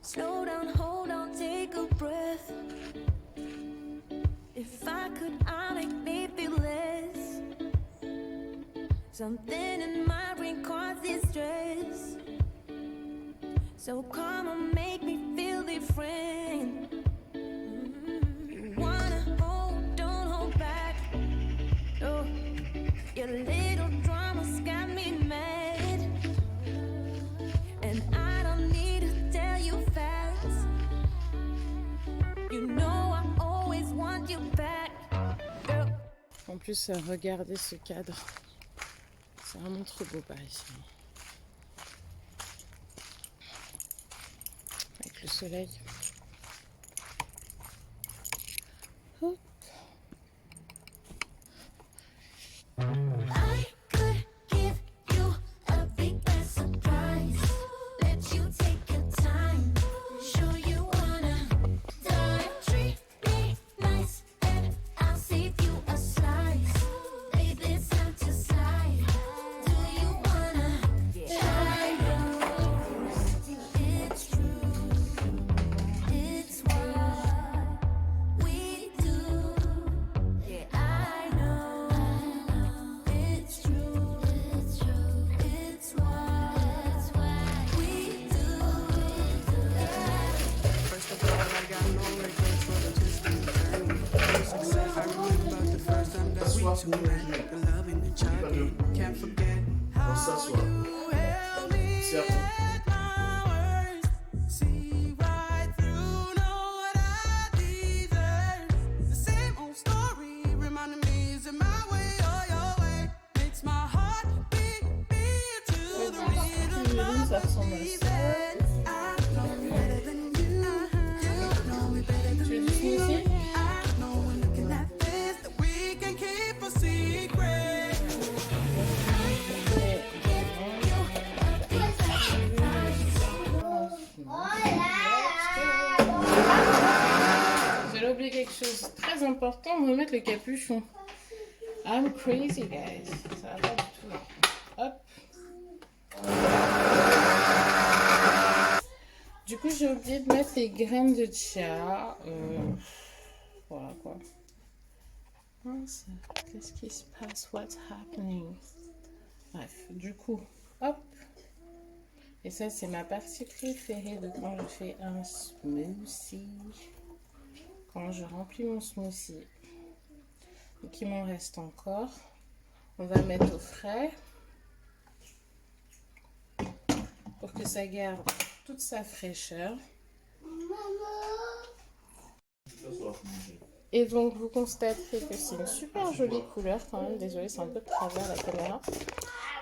Slow down, hold on, take a breath. If I could, I'd make me feel less. Something in my brain causes stress. So come on, make me feel different. You wanna hold, don't hold back. Oh, your little drama's got me mad. And I don't need to tell you facts. You know I always want you back, girl. En plus, regardez ce cadre. C'est vraiment trop beau par ici. Avec le soleil. Hop. I could give you a big bad surprise. Let you take your time. Sure you wanna die. Treat me nice and I'll save you a slice. Baby, it's time to slide. Do you wanna try yours? It's true. It's what we do. Yeah, I know. It's true. It's true. It's what we do. First of all, I got no regrets for the twist and the turn. Success, I remember the first time that we two met. The love in the journey, can't forget how you held me at my worst. See right through, know what I deserve. The same old story reminding me, is it my way or your way? Makes my heart beat to the rhythm of Ça ressemble à ça. I know me better than you. You know me better than Tu veux du smoothie? I know when looking at this that we can keep a secret. J'ai oublié quelque chose de très important, remettre le capuchon. I'm crazy, guys. Ça va pas du tout. Hop. Du coup, j'ai oublié de mettre les graines de chia. Voilà quoi. Mince, qu'est-ce qui se passe? What's happening? Bref, du coup, hop. Et ça, c'est ma partie préférée de quand je fais un smoothie. Quand je remplis mon smoothie. Donc, il m'en reste encore. On va mettre au frais. Pour que ça garde toute sa fraîcheur. Et donc, vous constaterez que c'est une super jolie couleur quand même. Désolée, c'est un peu de travers la caméra.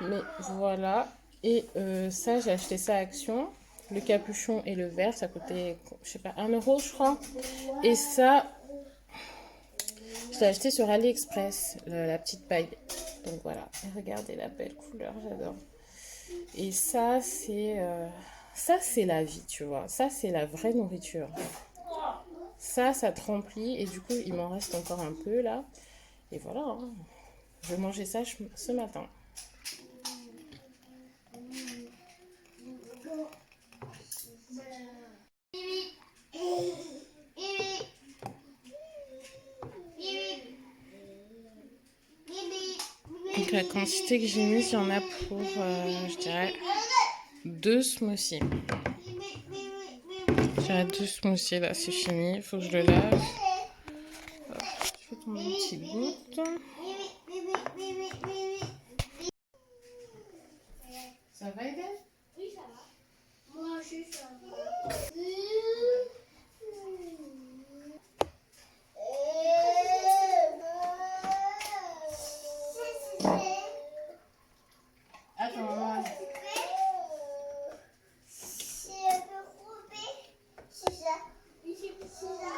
Mais voilà. Et ça, j'ai acheté ça à Action. Le capuchon et le verre, ça coûtait, je sais pas, 1 euro, je crois. Et ça, je l'ai acheté sur AliExpress, la petite paille. Donc voilà. Et regardez la belle couleur, j'adore. Et ça, c'est la vie, tu vois. Ça, c'est la vraie nourriture. Ça te remplit. Et du coup, il m'en reste encore un peu, là. Et voilà. Hein. Je vais manger ça ce matin. Donc la quantité que j'ai mise, il y en a pour, je dirais, 2 smoothies. J'ai 2 smoothies là, c'est fini. Il faut que je le lave. Hop, je fais tomber une petite goutte. Ça va, Eden? Oui, ça va. Moi aussi, ça va. Attends, maman. C'est un peu coupé. C'est ça. C'est ça.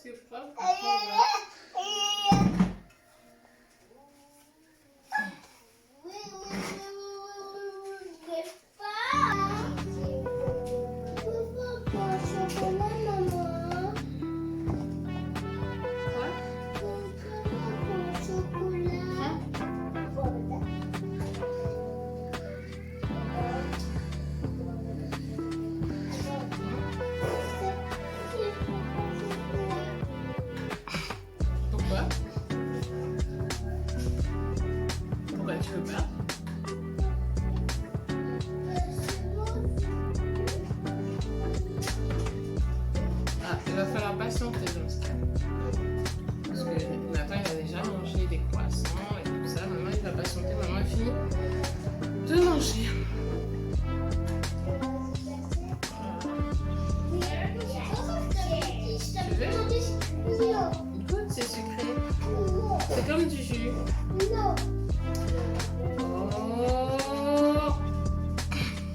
presque propre. Pourquoi? Pourquoi tu veux pas? Ah, il va falloir patienter dans ce cas. Parce que Nathan, il a déjà mangé des croissants et tout ça. Maintenant, il va patienter. Maman a fini de manger. Tu veux? Écoute, c'est sucré. C'est comme du jus. Oh!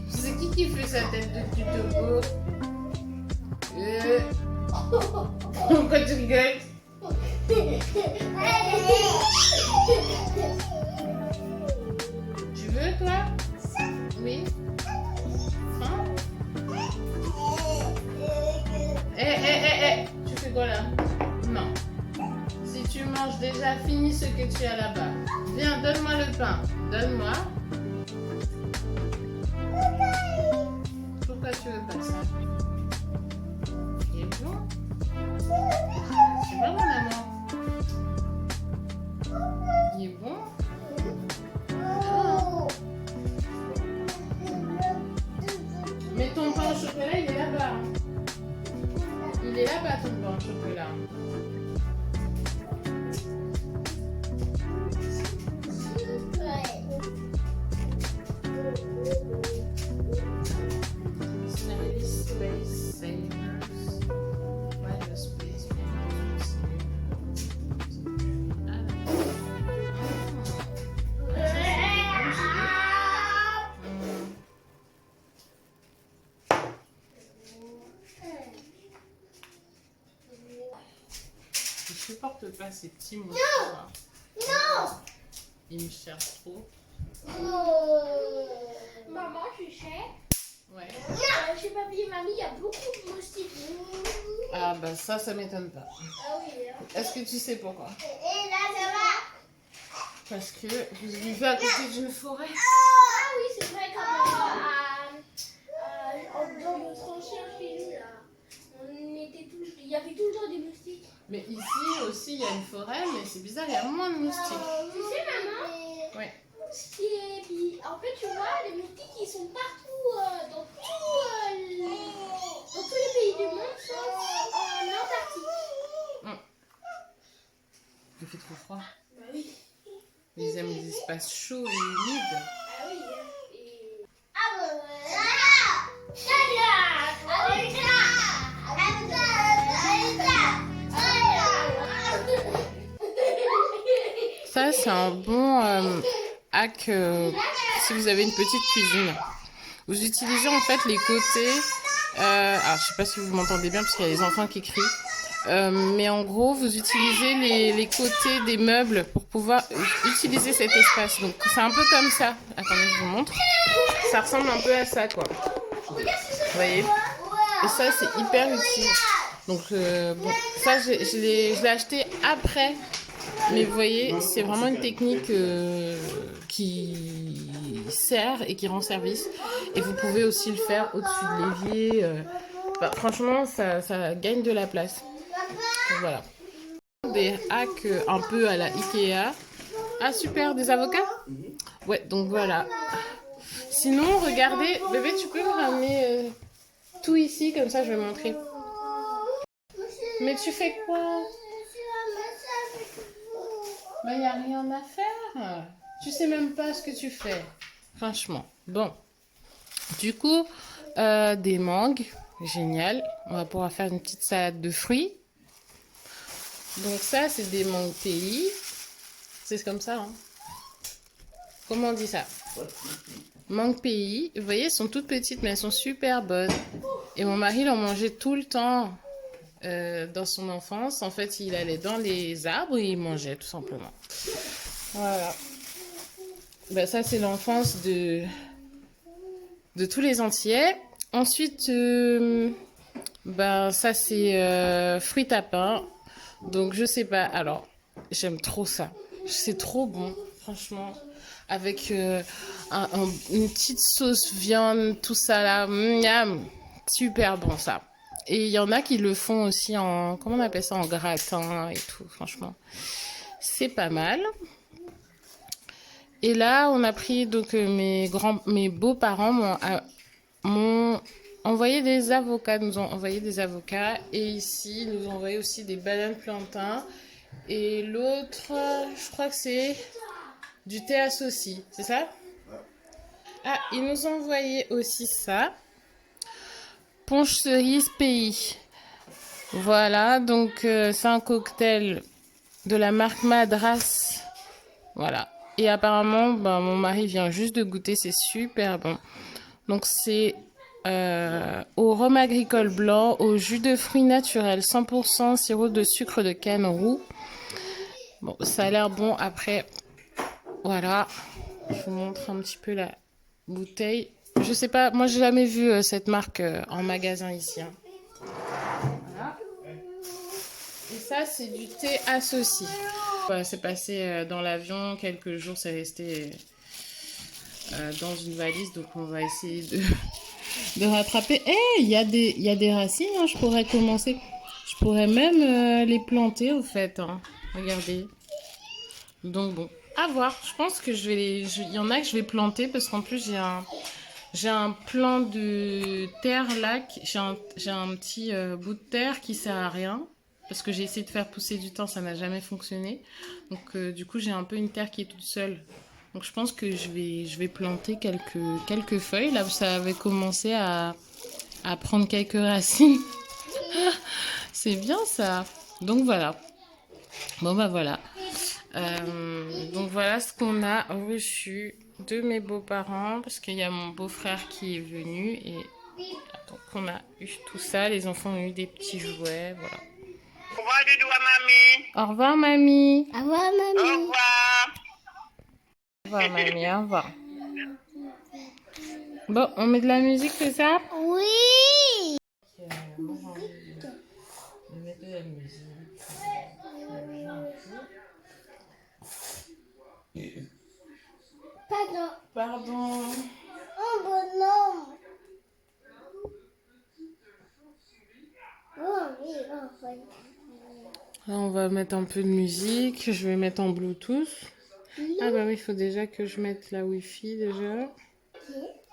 C'est qui fait sa tête de tuto? Pourquoi tu rigoles? Tu veux, toi? Oui? Hein? Tu fais quoi là? Non. Si tu manges déjà, finis ce que tu as là-bas. Viens, donne-moi le pain. Donne-moi. Pourquoi tu veux pas ça? Il est bon? C'est pas mon amour. Il est bon? Ah. Mais ton pain au chocolat, il est là-bas. Il est là-bas ton pain au chocolat. Space savers. Why the space savers? Je supporte pas ces petits mots. Non! Ils me cherchent trop. Maman, tu sais, Ouais. chez papy et mamie, il y a beaucoup de moustiques. Ah bah ça m'étonne pas. Ah oui, hein. Est-ce que tu sais pourquoi? Et là, ça va? Parce que vous vivez à côté d'une forêt. Ah oui, c'est vrai, dans notre ancien chez nous, là, il y avait tout le temps des moustiques. Mais ici aussi il y a une forêt, mais c'est bizarre, il y a moins de moustiques. Tu sais, maman, Ouais. ce qui est... En fait, tu vois, les moustiques, ils sont partout, dans tous les pays du monde, sauf en Antarctique. Il fait trop froid. Bah oui. Ils aiment les espaces chauds et humides. Ah oui, hein. Et... Ça, c'est un bon hack si vous avez une petite cuisine. Vous utilisez en fait les côtés. Alors, je sais pas si vous m'entendez bien parce qu'il y a les enfants qui crient. Mais en gros, vous utilisez les côtés des meubles pour pouvoir utiliser cet espace. Donc, c'est un peu comme ça. Attendez, je vous montre. Ça ressemble un peu à ça, quoi. Vous voyez? Et ça, c'est hyper utile. Donc, bon, ça, je l'ai acheté après. Mais vous voyez, c'est vraiment une technique qui sert et qui rend service. Et vous pouvez aussi le faire au-dessus de l'évier. Enfin, franchement, ça gagne de la place. Donc, voilà. Des hacks un peu à la Ikea. Ah super, des avocats? Ouais, donc voilà. Sinon, regardez, bébé, tu peux me ramener tout ici, comme ça je vais montrer. Mais tu fais quoi? Bah, il n'y a rien à faire. Tu sais même pas ce que tu fais. Franchement. Bon. Du coup, des mangues. Génial. On va pouvoir faire une petite salade de fruits. Donc ça, c'est des mangues pays. C'est comme ça, hein. Comment on dit ça? Mangues pays. Vous voyez, elles sont toutes petites, mais elles sont super bonnes. Et mon mari, il en mangeait tout le temps. dans son enfance. En fait, il allait dans les arbres et il mangeait tout simplement. Voilà. Ben, ça, c'est l'enfance de tous les Antillais. Ensuite, ben, ça, c'est fruits à pain. Donc, je sais pas. Alors, j'aime trop ça. C'est trop bon, franchement. Avec une petite sauce viande, tout ça là. Miam. Super bon, ça. Et il y en a qui le font aussi en, comment on appelle ça, en gratin et tout, franchement. C'est pas mal. Et là, on a pris, donc, mes beaux-parents m'ont envoyé des avocats, nous ont envoyé des avocats. Et ici, ils nous ont envoyé aussi des bananes plantains. Et l'autre, je crois que c'est du thé associé, c'est ça? Ah, ils nous ont envoyé aussi ça. Punch cerise pays. Voilà, donc c'est un cocktail de la marque Madras. Voilà. Et apparemment, ben, mon mari vient juste de goûter, c'est super bon. Donc c'est au rhum agricole blanc, au jus de fruits naturels, 100% sirop de sucre de canne roux. Bon, ça a l'air bon. Après, voilà. Je vous montre un petit peu la bouteille. Je sais pas, moi j'ai jamais vu cette marque en magasin ici. Hein. Voilà. Et ça, c'est du thé associé. Voilà, c'est passé dans l'avion, quelques jours, c'est resté dans une valise, donc on va essayer de rattraper. Eh, il y a des racines, hein, je pourrais commencer. Je pourrais même les planter au fait. Hein. Regardez. Donc bon, à voir. Je pense que il y en a que je vais planter parce qu'en plus j'ai un plan de terre là. J'ai un petit bout de terre qui sert à rien. Parce que j'ai essayé de faire pousser du thym, ça n'a jamais fonctionné. Donc du coup, j'ai un peu une terre qui est toute seule. Donc je pense que je vais planter quelques feuilles. Là, ça avait commencé à prendre quelques racines. C'est bien ça. Donc voilà. Bon bah voilà. Donc voilà ce qu'on a reçu de mes beaux-parents. Parce qu'il y a mon beau-frère qui est venu. Et donc on a eu tout ça. Les enfants ont eu des petits jouets. Voilà. Au revoir, Doudou, à mamie. Au revoir mamie. Au revoir, Au mamie. revoir. Au revoir mamie, au revoir. Bon, on met de la musique, c'est ça? Oui. Moi j'ai envie de mettre de la musique. Pardon. Pardon. Oh, bonhomme. Oh, oui, oh, oui. Là, on va mettre un peu de musique. Je vais mettre en Bluetooth. Ah bah oui, il faut déjà que je mette la Wi-Fi déjà.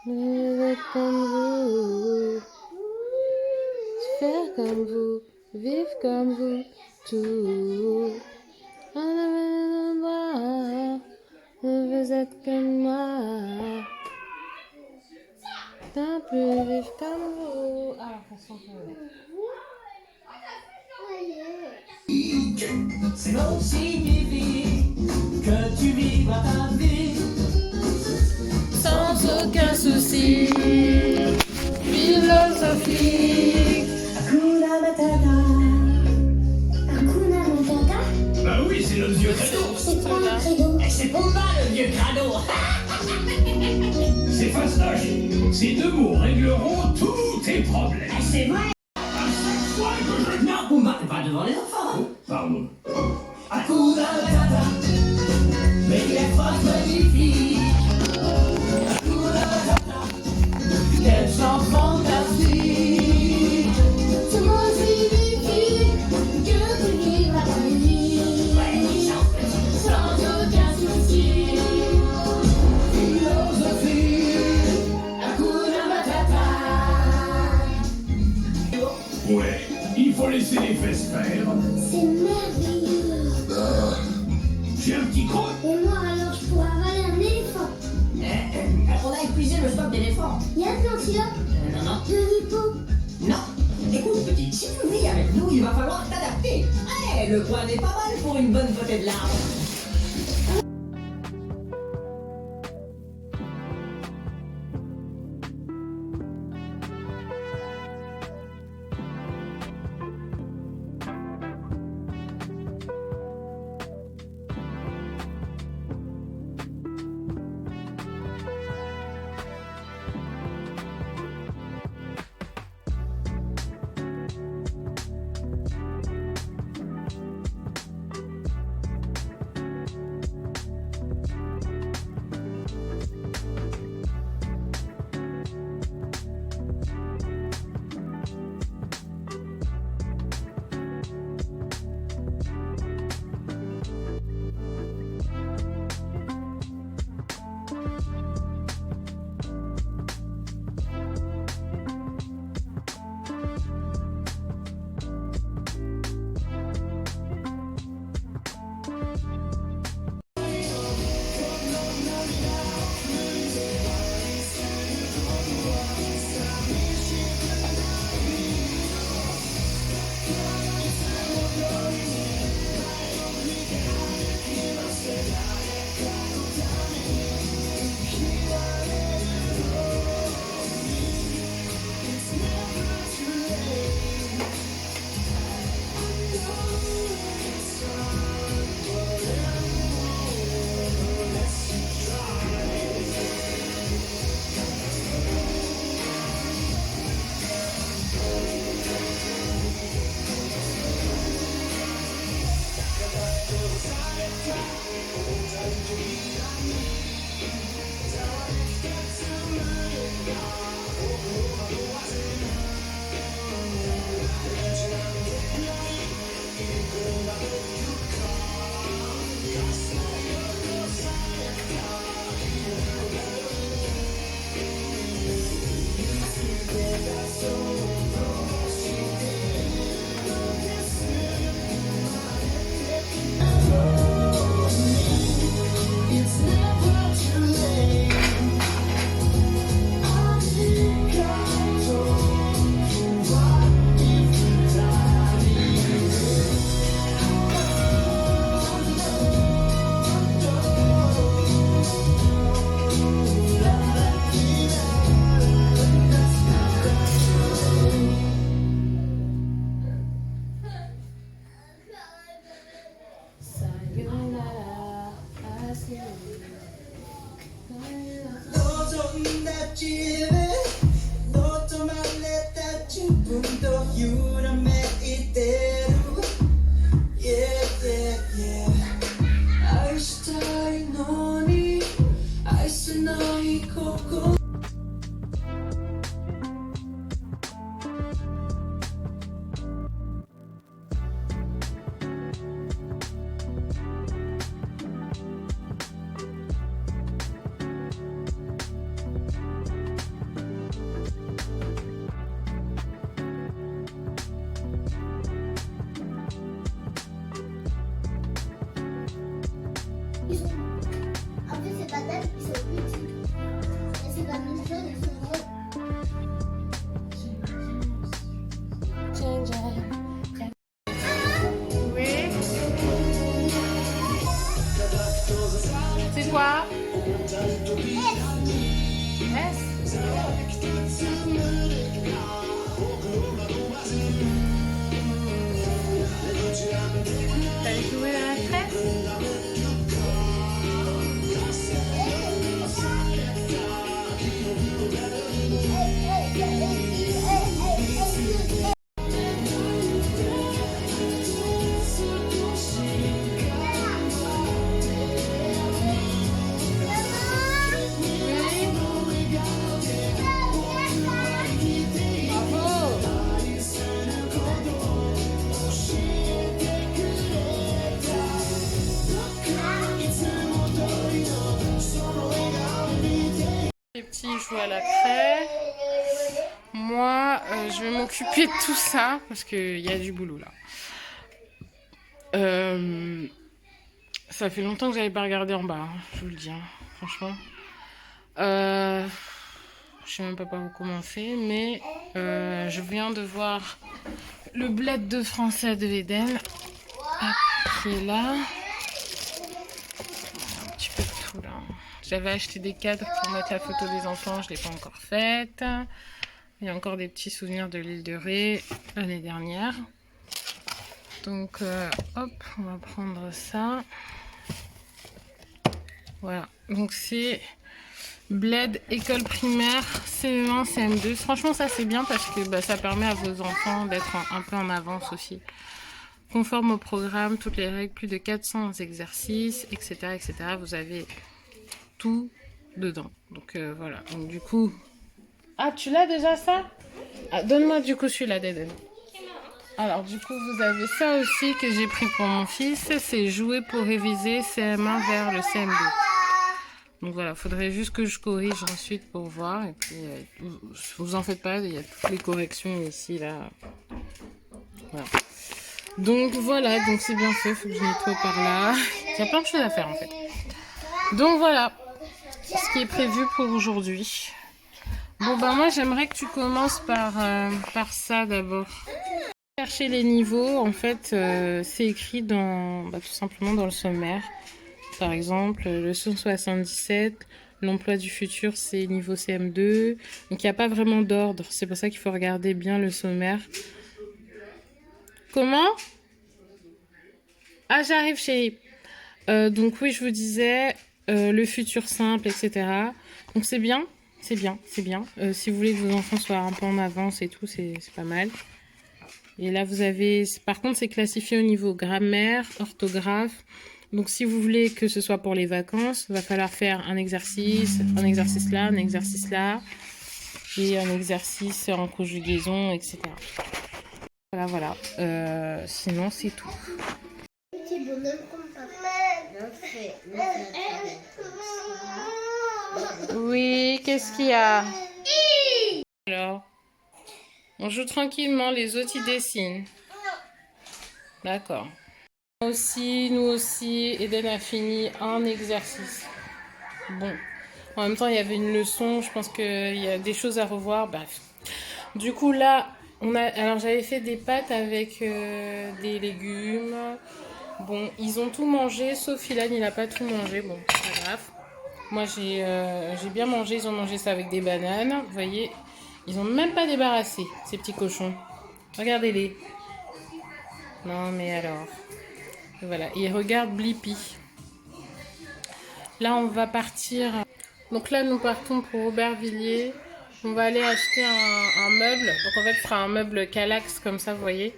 Être comme vous, faire comme vous, vivre comme vous, tout. Vous êtes comme moi. T'as pu vivre comme vous. Ah, attention, Cela signifie que tu vivras ta vie sans aucun souci philosophique. Hakuna Matata. Hakuna Matata. Bah oui, c'est notre vieux cadeau. C'est quoi un credo? C'est pour moi le vieux crado. C'est fastoche. Ces deux mots régleront tous tes problèmes. C'est vrai. À chaque fois que je... Non, Pumba, pas devant les enfants. Oh, pardon. Hakuna Matata. Mais les phrases magnifiques. Hakuna Matata. Quel chant fantastique. Ce mot signifie que tu vivras ta vie. Sans aucun souci. Philosophie. Hakuna Matata. Ouais, il faut laisser les fesses faire. C'est merveilleux. J'ai un petit creux. Et moi, alors, je pourrais avaler un éléphant. On a épuisé le stock d'éléphants. Il y a de l'antilope, Non. de l'hippo. Non. Écoute, petite, si tu vis avec nous, il va falloir t'adapter. Eh, le coin est pas mal pour une bonne potée de larmes. Ils sont... En fait, ces patates, ils sont petits. Et c'est la même chose, ils sont gros. Oui. C'est quoi? S. T'as joué à la crêpe? Les petits jouent à la craie. Moi, je vais m'occuper de tout ça parce qu'il y a du boulot là. Ça fait longtemps que j'avais pas regardé en bas, hein, je vous le dis, hein, franchement. Je sais même pas par où commencer, mais je viens de voir le bled de français de Eden. Qui est là. Un petit peu de tout là. J'avais acheté des cadres pour mettre la photo des enfants, je ne l'ai pas encore faite. Il y a encore des petits souvenirs de l'île de Ré l'année dernière. Donc, hop, on va prendre ça. Voilà, donc c'est Bled école primaire CE1, CM2. Franchement, ça c'est bien parce que ça permet à vos enfants d'être un peu en avance aussi. Conforme au programme, toutes les règles, plus de 400 exercices, etc. etc. Vous avez tout dedans. Donc voilà. Donc du coup... Ah, tu l'as déjà ça? Ah, donne-moi du coup celui-là d'Eden. Alors du coup, vous avez ça aussi que j'ai pris pour mon fils. C'est jouer pour réviser CM1 vers le CM2. Donc voilà, faudrait juste que je corrige ensuite pour voir. Et puis, vous en faites pas, il y a toutes les corrections ici, là. Voilà. Donc voilà, donc c'est bien fait, faut que je nettoie par là. Il y a plein de choses à faire en fait. Donc voilà, ce qui est prévu pour aujourd'hui. Bon ben moi j'aimerais que tu commences par ça d'abord. Chercher les niveaux, en fait c'est écrit dans, tout simplement dans le sommaire. Par exemple, leçon 77, l'emploi du futur c'est niveau CM2. Donc il n'y a pas vraiment d'ordre, c'est pour ça qu'il faut regarder bien le sommaire. Comment? Ah, j'arrive, chérie. Donc oui, je vous disais, le futur simple, etc. Donc c'est bien, c'est bien, c'est bien. Si vous voulez que vos enfants soient un peu en avance et tout, c'est pas mal. Et là, vous avez... Par contre, c'est classifié au niveau grammaire, orthographe. Donc si vous voulez que ce soit pour les vacances, il va falloir faire un exercice là, un exercice là, et un exercice en conjugaison, etc. Voilà, voilà. Sinon, c'est tout. Petit bonhomme comme papa. Oui, qu'est-ce qu'il y a? Alors, on joue tranquillement, les autres, ils dessinent. D'accord. Nous aussi, Eden a fini un exercice. Bon, en même temps, il y avait une leçon, je pense qu'il y a des choses à revoir, bref. Du coup, là... Alors j'avais fait des pâtes avec des légumes. Bon, ils ont tout mangé, sauf Ilan, il n'a pas tout mangé. Bon, c'est pas grave. Moi, j'ai bien mangé. Ils ont mangé ça avec des bananes. Vous voyez, ils n'ont même pas débarrassé, ces petits cochons. Regardez-les. Non, mais alors. Voilà, ils regardent Blippi. Là, on va partir Donc là, nous partons pour Aubervilliers. On va aller acheter un meuble. Donc en fait, ce sera un meuble Kallax comme ça, vous voyez.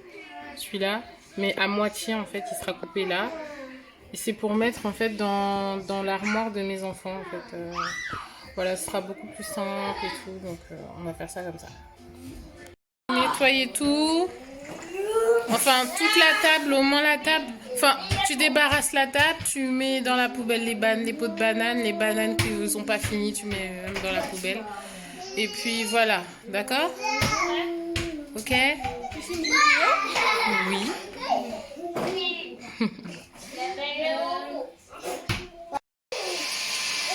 Celui-là. Mais à moitié, en fait, il sera coupé là. Et c'est pour mettre, en fait, dans l'armoire de mes enfants, en fait. Voilà, ce sera beaucoup plus simple et tout. Donc on va faire ça comme ça. Nettoyer tout. Enfin, toute la table, au moins la table. Enfin, tu débarrasses la table, tu mets dans la poubelle les pots de bananes, les bananes qui ne sont pas finies, tu mets même dans la poubelle. Et puis voilà, d'accord? Ok? Oui. On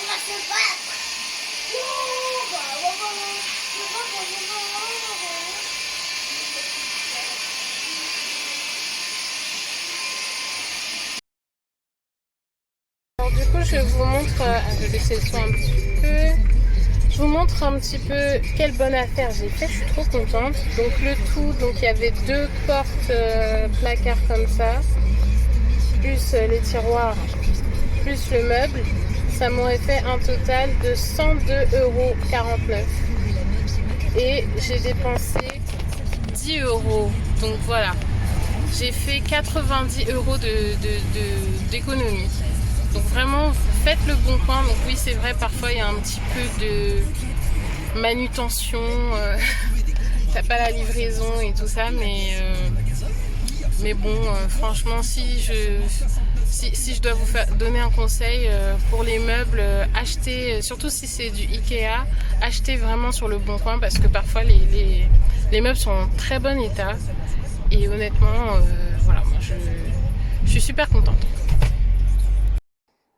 va se battre. Alors du coup, je vous montre, je vais baisser le son un petit peu. Je vous montre un petit peu quelle bonne affaire j'ai fait, je suis trop contente. Donc le tout, donc il y avait 2 portes placards comme ça, plus les tiroirs, plus le meuble. Ça m'aurait fait un total de 102,49 €. Et j'ai dépensé 10 €. Donc voilà, j'ai fait 90 € d'économie. Donc vraiment, faites le bon coin. Donc oui, c'est vrai, parfois il y a un petit peu de manutention. T'as pas la livraison et tout ça, mais bon, franchement, si je dois vous donner un conseil pour les meubles, achetez, surtout si c'est du Ikea, achetez vraiment sur le bon coin parce que parfois les meubles sont en très bon état. Et honnêtement, voilà, moi je suis super contente.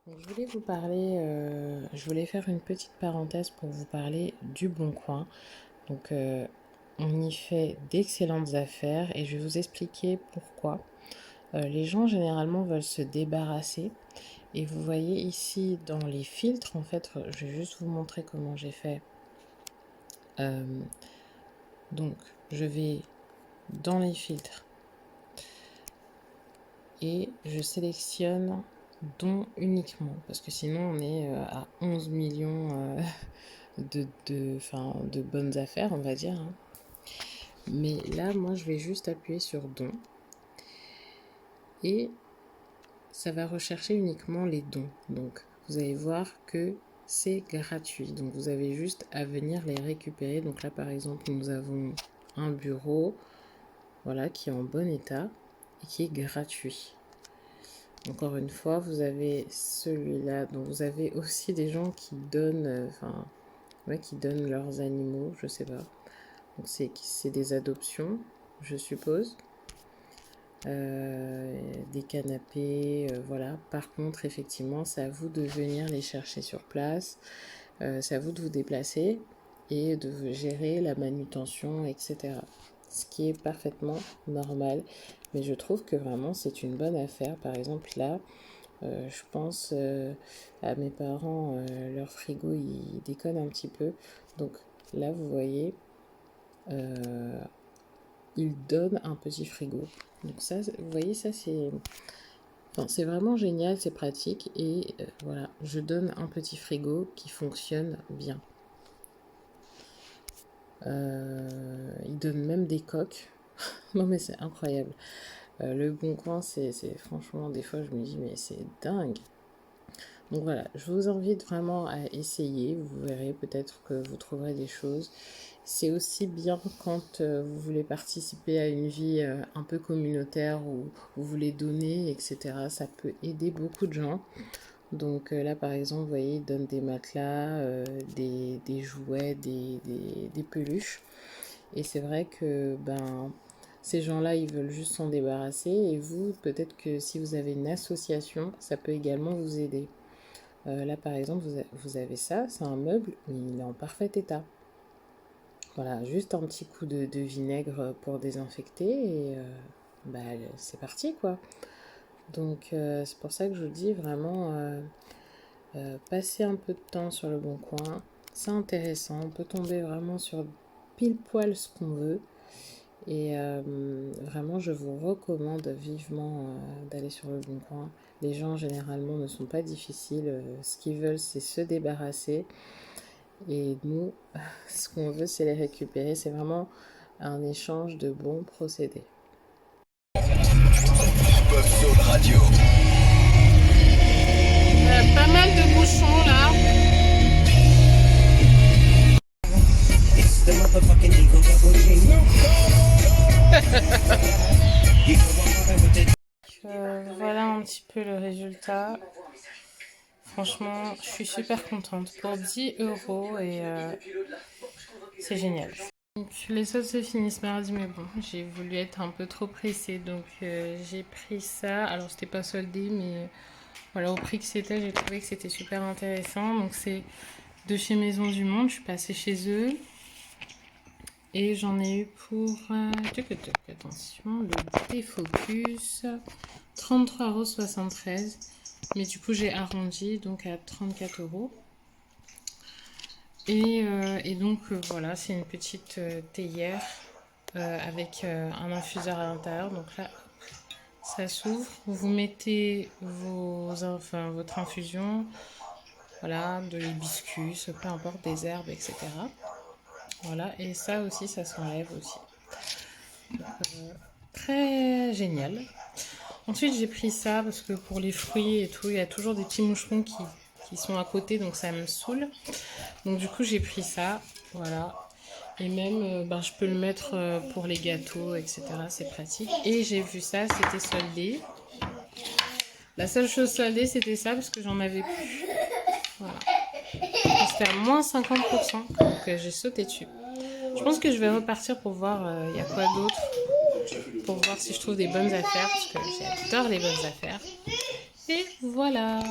Donc, je voulais vous parler, je voulais faire une petite parenthèse pour vous parler du Bon Coin. Donc on y fait d'excellentes affaires et je vais vous expliquer pourquoi. Les gens généralement veulent se débarrasser et vous voyez ici dans les filtres, en fait, je vais juste vous montrer comment j'ai fait. Donc je vais dans les filtres et je sélectionne dons uniquement parce que sinon on est à 11 millions de bonnes affaires, on va dire, hein. Mais là moi je vais juste appuyer sur dons et ça va rechercher uniquement les dons. Donc vous allez voir que c'est gratuit, donc vous avez juste à venir les récupérer. Donc là par exemple nous avons un bureau, voilà, qui est en bon état et qui est gratuit. Encore une fois, vous avez celui-là, donc vous avez aussi des gens qui donnent, qui donnent leurs animaux, je sais pas. Donc c'est des adoptions, je suppose. Des canapés, voilà. Par contre, effectivement, c'est à vous de venir les chercher sur place. C'est à vous de vous déplacer et de gérer la manutention, etc. Ce qui est parfaitement normal. Mais je trouve que vraiment c'est une bonne affaire. Par exemple là, je pense à mes parents, leur frigo il déconne un petit peu. Donc là vous voyez, ils donnent un petit frigo. Donc ça, vous voyez, ça c'est vraiment génial, c'est pratique. Et voilà, je donne un petit frigo qui fonctionne bien. Ils donnent même des coques. Non mais c'est incroyable. Le Bon Coin, c'est franchement, des fois je me dis mais c'est dingue. Donc voilà, je vous invite vraiment à essayer. Vous verrez peut-être que vous trouverez des choses. C'est aussi bien quand vous voulez participer à une vie un peu communautaire ou vous voulez donner, etc. Ça peut aider beaucoup de gens. Donc là par exemple, vous voyez, ils donnent des matelas, des jouets, des peluches. Et c'est vrai que ces gens-là, ils veulent juste s'en débarrasser. Et vous, peut-être que si vous avez une association, ça peut également vous aider. Là par exemple, vous avez ça, c'est un meuble, mais il est en parfait état. Voilà, juste un petit coup de vinaigre pour désinfecter et c'est parti quoi. Donc c'est pour ça que je vous dis vraiment, passez un peu de temps sur le Bon Coin, c'est intéressant, on peut tomber vraiment sur pile poil ce qu'on veut Et vraiment, je vous recommande vivement d'aller sur Le Bon Coin. Les gens, généralement, ne sont pas difficiles. Ce qu'ils veulent, c'est se débarrasser. Et nous, ce qu'on veut, c'est les récupérer. C'est vraiment un échange de bons procédés. Pas mal de bouchons là. Voilà un petit peu le résultat. Franchement, je suis super contente pour 10 € et c'est génial. Donc, les soldes se finissent mardi, mais bon, j'ai voulu être un peu trop pressée, donc j'ai pris ça. Alors, c'était pas soldé, mais voilà, au prix que c'était, j'ai trouvé que c'était super intéressant. Donc, c'est de chez Maison du Monde, je suis passée chez eux. Et j'en ai eu pour, attention, le défocus, 33,73 €. Mais du coup, j'ai arrondi donc à 34 €. Et donc, voilà, c'est une petite théière avec un infuseur à l'intérieur. Donc là, ça s'ouvre. Vous mettez votre infusion, voilà, de l'hibiscus, peu importe, des herbes, etc. Voilà, et ça aussi, ça s'enlève aussi. Donc, très génial. Ensuite, j'ai pris ça parce que pour les fruits et tout, il y a toujours des petits moucherons qui sont à côté, donc ça me saoule. Donc du coup, j'ai pris ça, voilà. Et même, je peux le mettre pour les gâteaux, etc. C'est pratique. Et j'ai vu ça, c'était soldé. La seule chose soldée, c'était ça parce que j'en avais plus. Voilà. C'était à moins 50%, donc j'ai sauté dessus. Je pense que je vais repartir pour voir il y a quoi d'autre, pour voir si je trouve des bonnes affaires, parce que j'adore les bonnes affaires. Et voilà.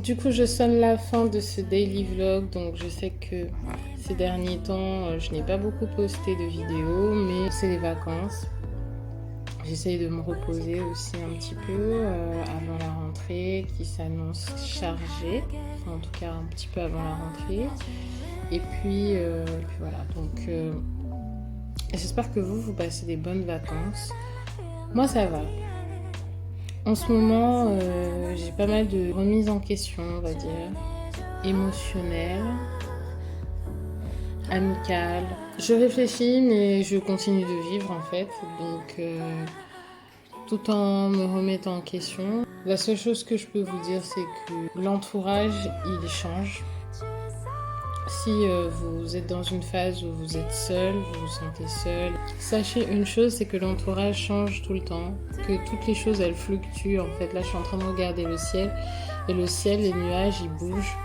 Du coup, je sonne la fin de ce daily vlog, donc je sais que ces derniers temps, je n'ai pas beaucoup posté de vidéos, mais c'est les vacances. J'essaye de me reposer aussi un petit peu avant la rentrée qui s'annonce chargée, enfin, en tout cas un petit peu avant la rentrée. Et puis voilà, donc j'espère que vous passez des bonnes vacances. Moi, ça va. En ce moment, j'ai pas mal de remises en question, on va dire, émotionnelles, amicales. Je réfléchis, mais je continue de vivre en fait, donc tout en me remettant en question. La seule chose que je peux vous dire, c'est que l'entourage, il change. Si vous êtes dans une phase où vous êtes seul, vous vous sentez seul, sachez une chose, c'est que l'entourage change tout le temps, que toutes les choses elles fluctuent. En fait, là je suis en train de regarder le ciel, et le ciel, les nuages, ils bougent,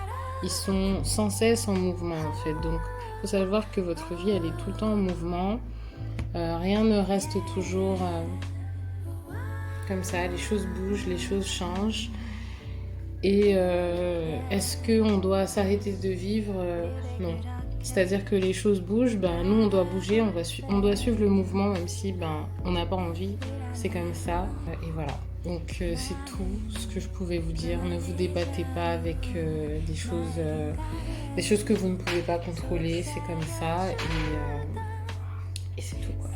ils sont sans cesse en mouvement en fait. Donc il faut savoir que votre vie, elle est tout le temps en mouvement, rien ne reste toujours comme ça, les choses bougent, les choses changent. Et est-ce qu'on doit s'arrêter de vivre? Non. C'est-à-dire que les choses bougent, nous on doit bouger, on doit suivre le mouvement même si on n'a pas envie, c'est comme ça. Et voilà. Donc c'est tout ce que je pouvais vous dire. Ne vous débattez pas avec des choses que vous ne pouvez pas contrôler, c'est comme ça. Et c'est tout quoi.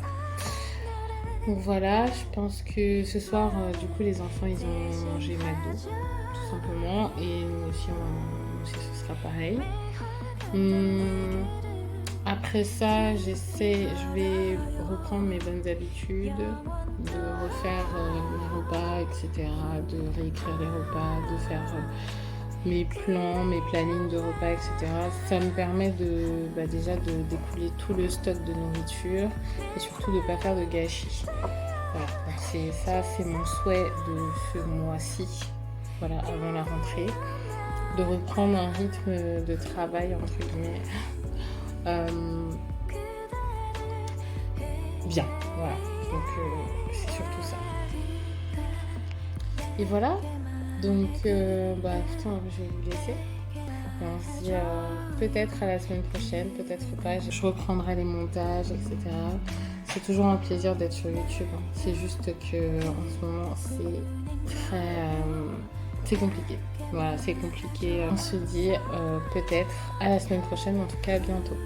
Donc voilà, je pense que ce soir, du coup, les enfants, ils ont mangé McDo, tout simplement. Et nous aussi, ce sera pareil. Après ça, je vais reprendre mes bonnes habitudes, de refaire mes repas, etc., de réécrire les repas, de faire mes plans, mes plannings de repas, etc. Ça me permet déjà de d'écouler tout le stock de nourriture et surtout de ne pas faire de gâchis. Voilà, donc c'est mon souhait de ce mois-ci, voilà, avant la rentrée, de reprendre un rythme de travail entre guillemets bien. Voilà. Donc c'est surtout ça. Et voilà. Donc putain, je vais vous laisser. Et on se dit peut-être à la semaine prochaine, peut-être pas. Je reprendrai les montages, etc. C'est toujours un plaisir d'être sur YouTube. Hein. C'est juste que en ce moment, c'est compliqué. Voilà, c'est compliqué. On se dit peut-être à la semaine prochaine, en tout cas bientôt.